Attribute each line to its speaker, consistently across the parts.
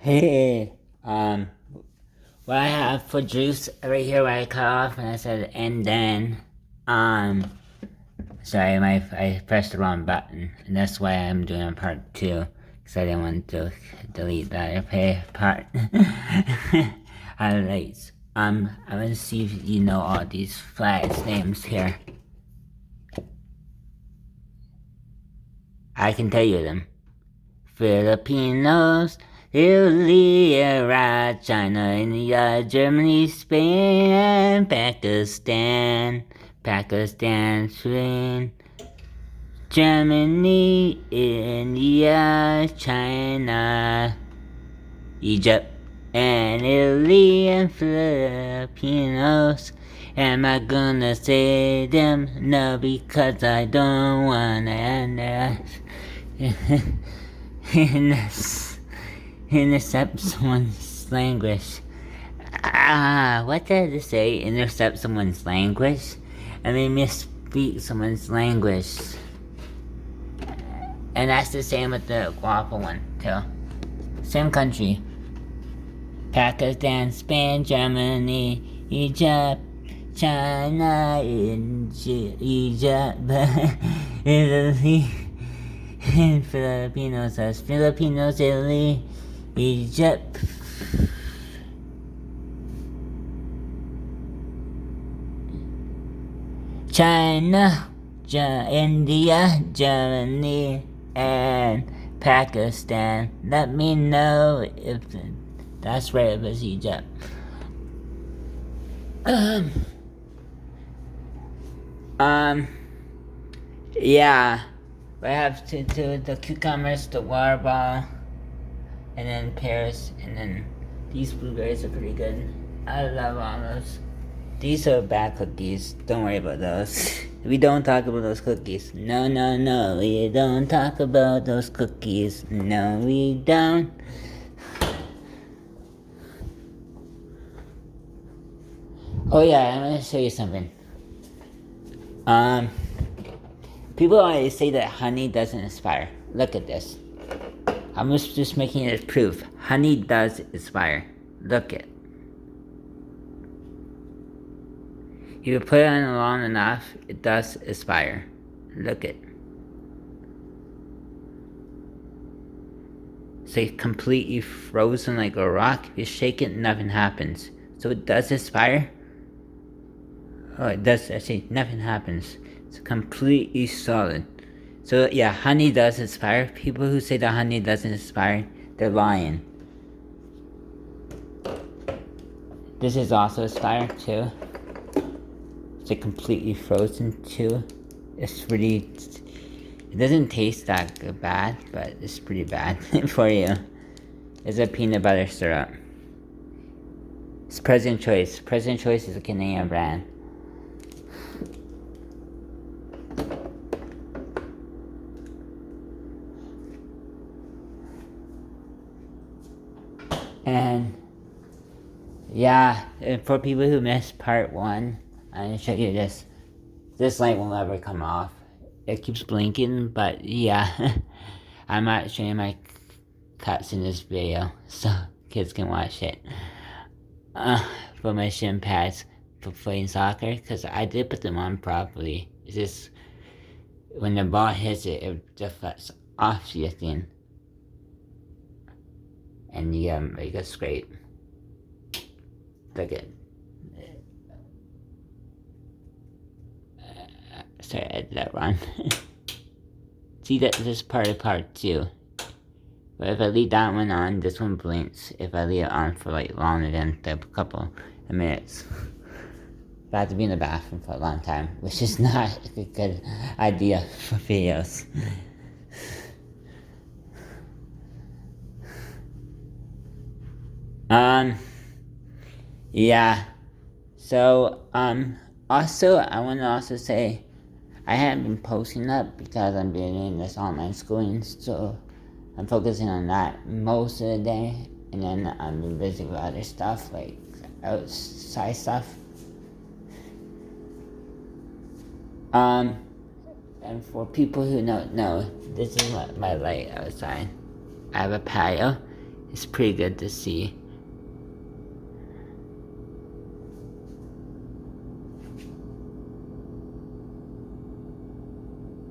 Speaker 1: Hey, what I have for juice right here where I cut off and I said and then, um, sorry, I pressed the wrong button and that's why I'm doing a part two because I didn't want to delete that okay part. Highlights. I'm gonna see if you know all these flags names here. I can tell you them. Filipinos, Italy, Iraq, China, India, Germany, Spain, and Pakistan. Pakistan, Spain, Germany, India, China, Egypt, and Italy, and Filipinos. Am I gonna say them? No, because I don't wanna intercept someone's language. What did I say? Intercept someone's language? I mean, misspeak someone's language. And that's the same with the guapo one, too. Same country. Pakistan, Spain, Germany, Egypt, China, Egypt, Italy, and Filipinos as Filipinos, Italy, Egypt. China, India, Germany, and Pakistan. Let me know if that's right, if it's Egypt. Yeah. I have to do the cucumbers, the water ball, and then pears, and then these blueberries are pretty good. I love all those. These are bad cookies. Don't worry about those. We don't talk about those cookies. No, no, no. We don't talk about those cookies. No, we don't. Oh yeah, I'm gonna show you something. People always say that honey doesn't inspire. Look at this. I'm just making it proof. Honey does inspire. Look it. If you put it on long enough, it does inspire. Look it. It's like completely frozen like a rock. If you shake it, nothing happens. So it does inspire. Oh, it does. Actually, nothing happens. It's completely solid. So yeah, honey does inspire. People who say that honey doesn't inspire, they're lying. This is also inspired too. It's like completely frozen too. It's really. It doesn't taste that bad, but it's pretty bad for you. It's a peanut butter syrup. It's President Choice. President Choice is a Canadian brand. And yeah, for people who missed part one, I'm gonna show you this. This light will never come off. It keeps blinking, but yeah, I'm not showing my cuts in this video, so kids can watch it. For my shin pads for playing soccer, because I did put them on properly. It's just when the ball hits it, it deflects off your thing. And you make a scrape. Look at sorry, I did that wrong. See that this is part of part two. But if I leave that one on, this one blinks. If I leave it on for like longer than a couple of minutes. But I have to be in the bathroom for a long time, which is not a good idea for videos. Yeah. So, also, I want to also say, I haven't been posting up because I'm doing this online schooling, so I'm focusing on that most of the day, and then I'm been busy with other stuff, like outside stuff. And for people who don't know, this is my light outside. I have a patio, It's pretty good to see.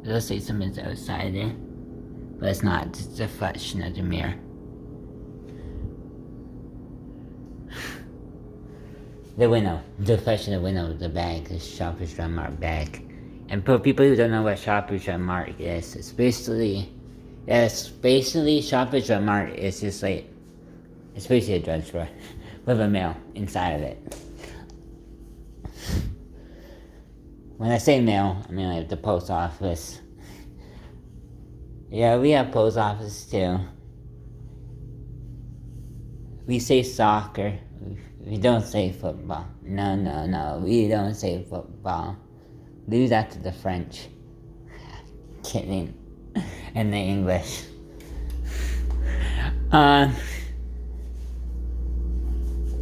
Speaker 1: It looks like someone's outside there, but it's not. It's a reflection of the mirror. The window. The reflection of the window of the bag, the Shoppers Drug Mart bag. And for people who don't know what Shoppers Drug Mart is, it's basically Shoppers Drug Mart is just like, it's basically a drugstore with a mail inside of it. When I say mail, I mean like the post office. Yeah, we have post office too. We say soccer. We don't say football. No. We don't say football. Leave that to the French. Kidding. And the English.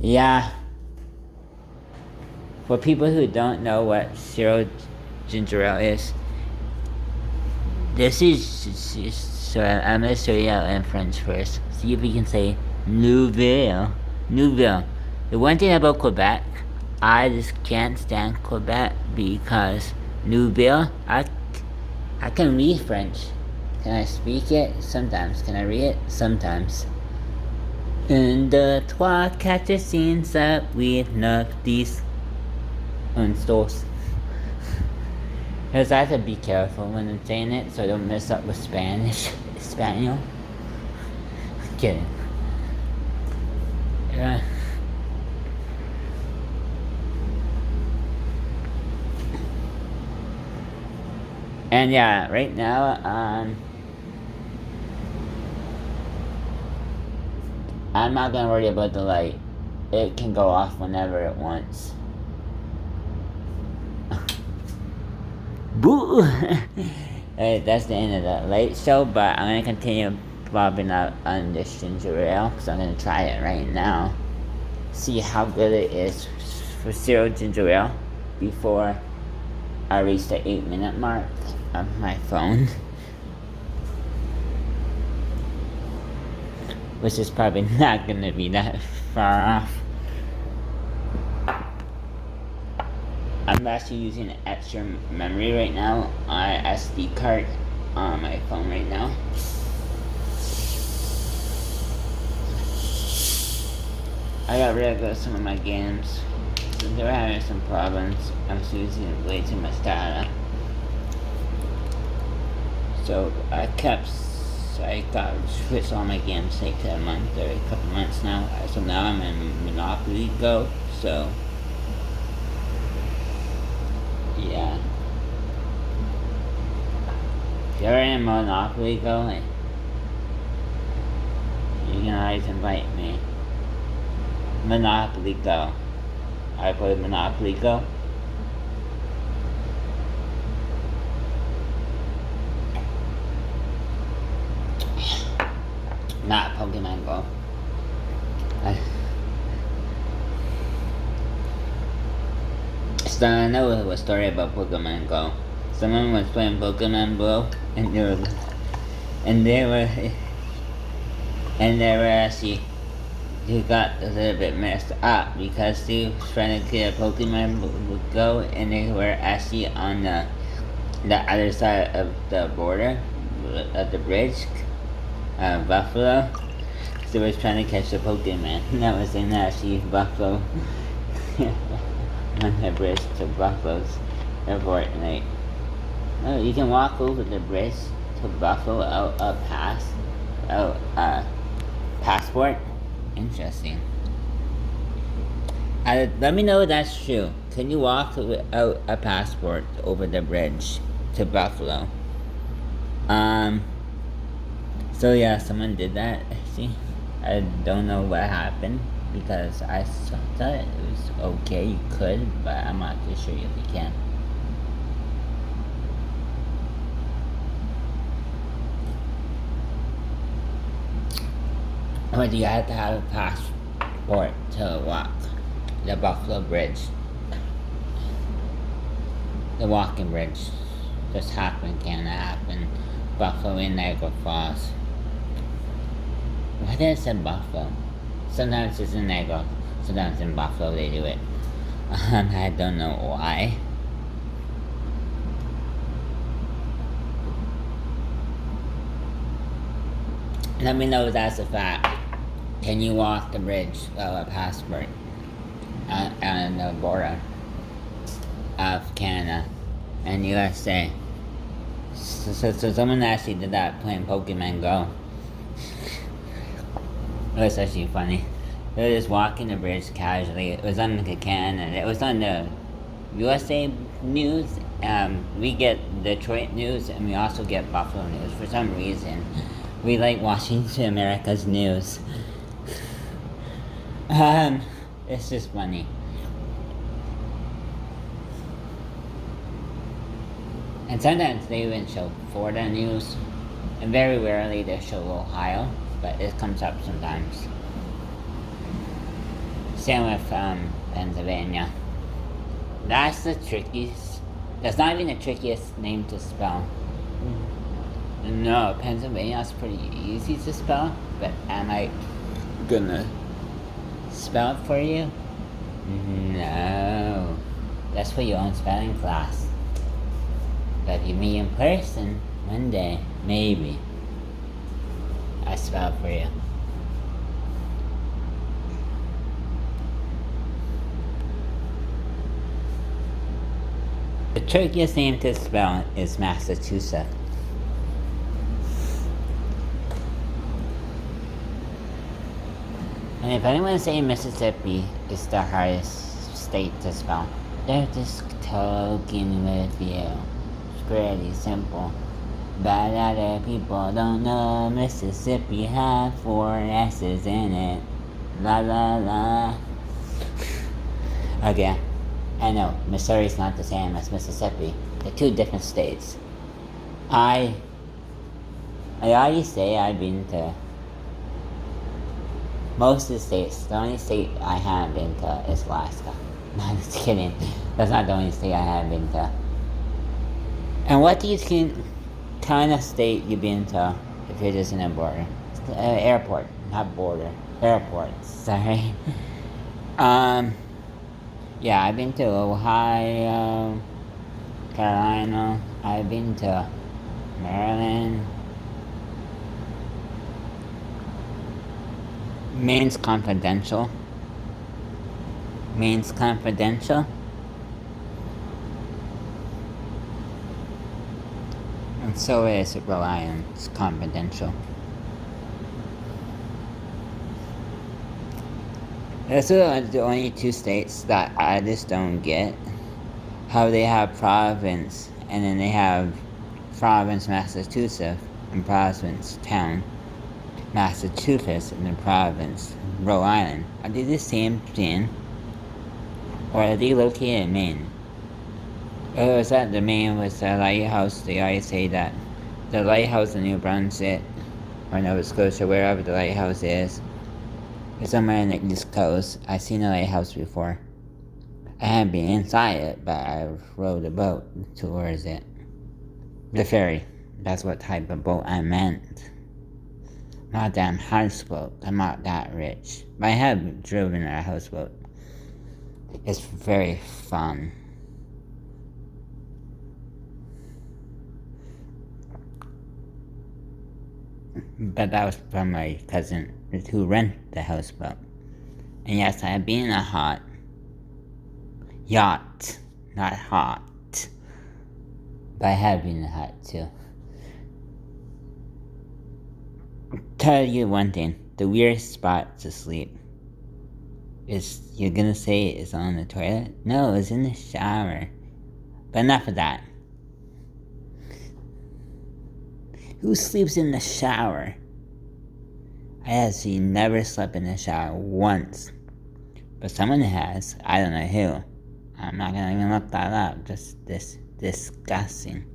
Speaker 1: Yeah. For people who don't know what zero ginger ale is, this is, so I'm gonna show you in French first. See if we can say Nouvelle. The one thing about Quebec, I just can't stand Quebec because Nouvelle, I can read French. Can I speak it? Sometimes. Can I read it? Sometimes. 1, 2, 3, 4, 5, 6, 7, 8, 9, 10. Unstos. Because I have to be careful when I'm saying it so I don't mess up with Spanish. Espanol. Kidding. Yeah. And yeah, right now, I'm not gonna worry about the light. It can go off whenever it wants. Boo! That's the end of the light show, but I'm gonna continue bobbing up on this ginger ale, because I'm gonna try it right now. See how good it is for zero ginger ale before I reach the 8-minute mark of my phone. Which is probably not gonna be that far off. I'm actually using extra memory right now on an SD card on my phone right now. I got rid of some of my games. They were having some problems. I was using way too much data. So I got switched all my games like a month or a couple months now. So now I'm in Monopoly Go. So yeah. If you're in Monopoly Go, you can always invite me. Monopoly Go. I play Monopoly Go. Not Pokemon Go. So I know a story about Pokemon Go. Someone was playing Pokemon Go, and they were actually, he got a little bit messed up because he was trying to get a Pokemon Go, and they were actually on the other side of the border, of the bridge, Buffalo. So they was trying to catch the Pokemon. And that was in actually Buffalo. On the bridge to Buffalo's airport, and you can walk over the bridge to Buffalo out passport. Interesting. Let me know if that's true. Can you walk without a passport over the bridge to Buffalo? So yeah, someone did that. See, I don't know what happened because I thought it was okay. You could, but I'm not too sure if you can. But you have to have a passport to walk the Buffalo Bridge. The walking bridge. Just happened, can happen. Buffalo in Niagara Falls. Why did I say Buffalo? Sometimes it's in Negro, sometimes in Buffalo they do it. I don't know why. Let me know if that's a fact. Can you walk the bridge without a passport on the border of Canada and USA? So someone actually did that playing Pokemon Go. It was actually funny. They were just walking the bridge casually. It was on the Canada. It was on the USA news. We get Detroit news and we also get Buffalo news for some reason. We like watching America's news. It's just funny. And sometimes they even show Florida news. And very rarely they show Ohio, but it comes up sometimes. Same with Pennsylvania. That's the trickiest. That's not even the trickiest name to spell. No, Pennsylvania's pretty easy to spell, but am I gonna spell it for you? No. That's for your own spelling class. But if you meet in person one day, maybe I spell it for you. The trickiest name to spell is Massachusetts. And if anyone's saying Mississippi is the hardest state to spell, they're just talking with you. It's pretty simple. But other people don't know Mississippi had 4 S's in it. La la la. Okay, I know, Missouri's not the same as Mississippi. They're 2 different states. I already say I've been to most of the states. The only state I haven't been to is Alaska. No, I'm just kidding. That's not the only state I haven't been to. And what do you think kind of state you've been to if you're just in a border? Airport, not border. Airport, sorry. Yeah, I've been to Ohio, Carolina. I've been to Maryland. Maine's confidential. And so is Rhode Island's confidential. Those are the only 2 states that I just don't get. How they have province, and then they have province Massachusetts, and province town Massachusetts, and the province Rhode Island. Are they the same thing? Or are they located in Maine? Or is that the Maine with the lighthouse? They always say that the lighthouse in New Brunswick, or Nova Scotia, wherever the lighthouse is somewhere in the East Coast. I've seen a lighthouse before. I haven't been inside it, but I rode a boat towards it. The ferry. That's what type of boat I meant. Not damn houseboat. I'm not that rich. But I have driven a houseboat. It's very fun. But that was from my cousin who rented the houseboat. And yes, I have been in a yacht, not hot. But I have been in a hut too. Tell you one thing, the weirdest spot to sleep is, you're gonna say it's on the toilet? No, it's in the shower. But enough of that. Who sleeps in the shower? I actually never slept in the shower once. But someone has. I don't know who. I'm not gonna even look that up. Just this disgusting.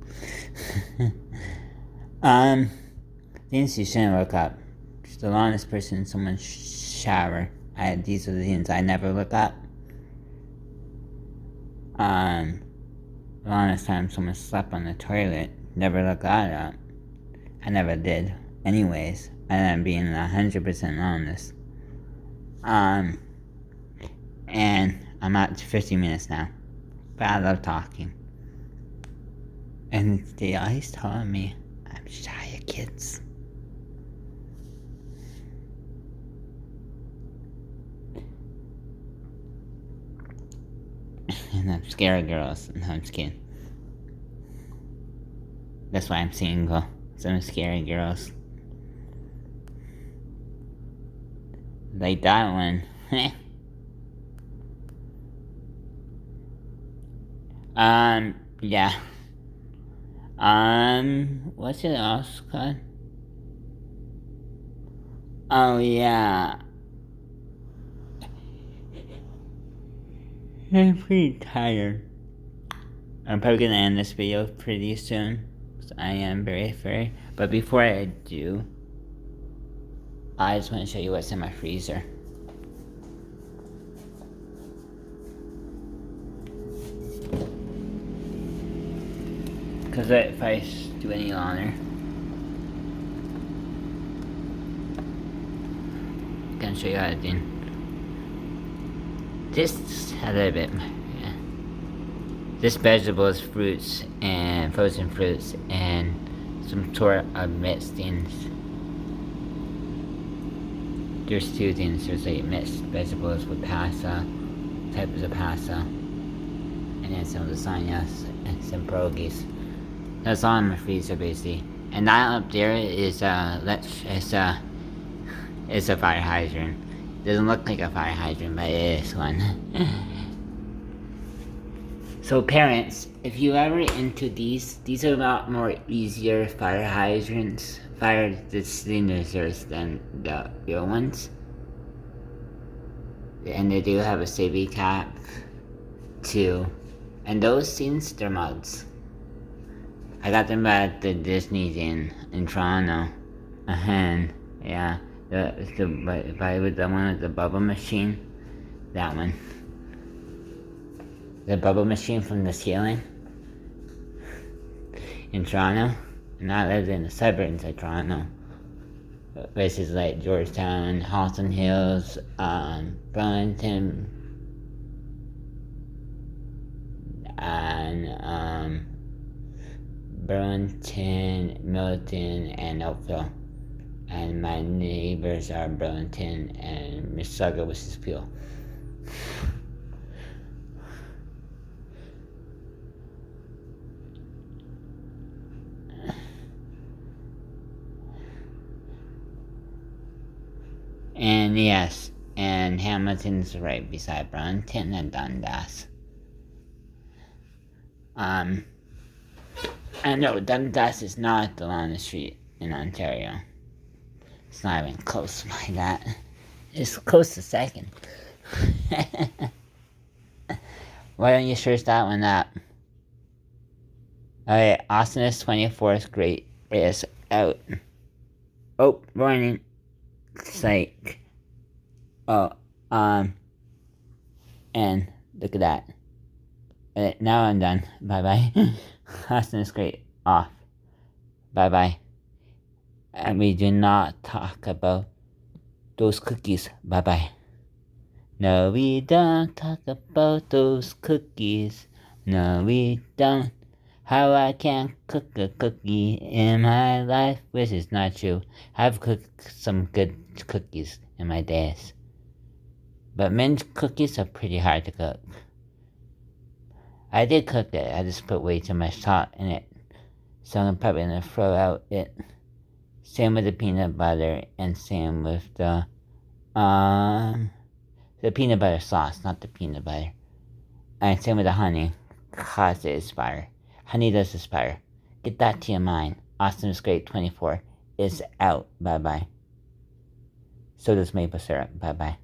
Speaker 1: Things you shouldn't look up. Just the longest person in someone's shower. These are the things I never look up. The longest time someone slept on the toilet. Never looked that up. I never did. Anyways, and I'm being 100% honest. And I'm at 50 minutes now, but I love talking. And they always telling me I'm shy of kids. And I'm scared of girls. No, I'm just kidding. That's why I'm single. So I'm scared of girls. Like that one. Yeah. What's it else called? Oh, yeah. I'm pretty tired. I'm probably gonna end this video pretty soon. So I am very furry. But before I do, I just want to show you what's in my freezer. Because if I do any longer, I'm gonna show you how to do. Just a little bit. Yeah. This vegetables, fruits, and frozen fruits, and some sort of mixed things. There's two things. There's like mixed vegetables with pasta, types of pasta, and then some lasagnas and some pierogies. That's all in my freezer basically. And that up there is it's a fire hydrant. Doesn't look like a fire hydrant, but it is one. So parents, if you ever into these are a lot more easier fire hydrants, fire extinguishers than the real ones. And they do have a safety cap too. And those things, they're mugs. I got them at the Disney's in Toronto. And yeah, by with the one with the bubble machine, that one. The bubble machine from the ceiling in Toronto. And I lived in the suburbs of Toronto. Places like Georgetown, Halton Hills, Burlington, and Burlington, Milton, and Oakville. And my neighbors are Burlington and Mississauga, which is Peel. And yes, and Hamilton's right beside Burlington and Dundas. I know Dundas is not along the street in Ontario. It's not even close by that. It's close to second. Why don't you search that one up? Okay, Awesomeness 24th grade is out. Oh, warning. It's like, and look at that. Now I'm done. Bye bye. Awesomeness grade off. Bye bye. And we do not talk about those cookies. Bye bye. No, we don't talk about those cookies. No, we don't. How I can't cook a cookie in my life, which is not true. I've cooked some good cookies in my days. But mint cookies are pretty hard to cook. I did cook it, I just put way too much salt in it. So I'm probably gonna throw out it. Same with the peanut butter and same with the peanut butter sauce, not the peanut butter. And same with the honey, cause it expire. Honey does expire. Get that to your mind. Awesomeness grade 24 is out. Bye bye. So does maple syrup. Bye bye.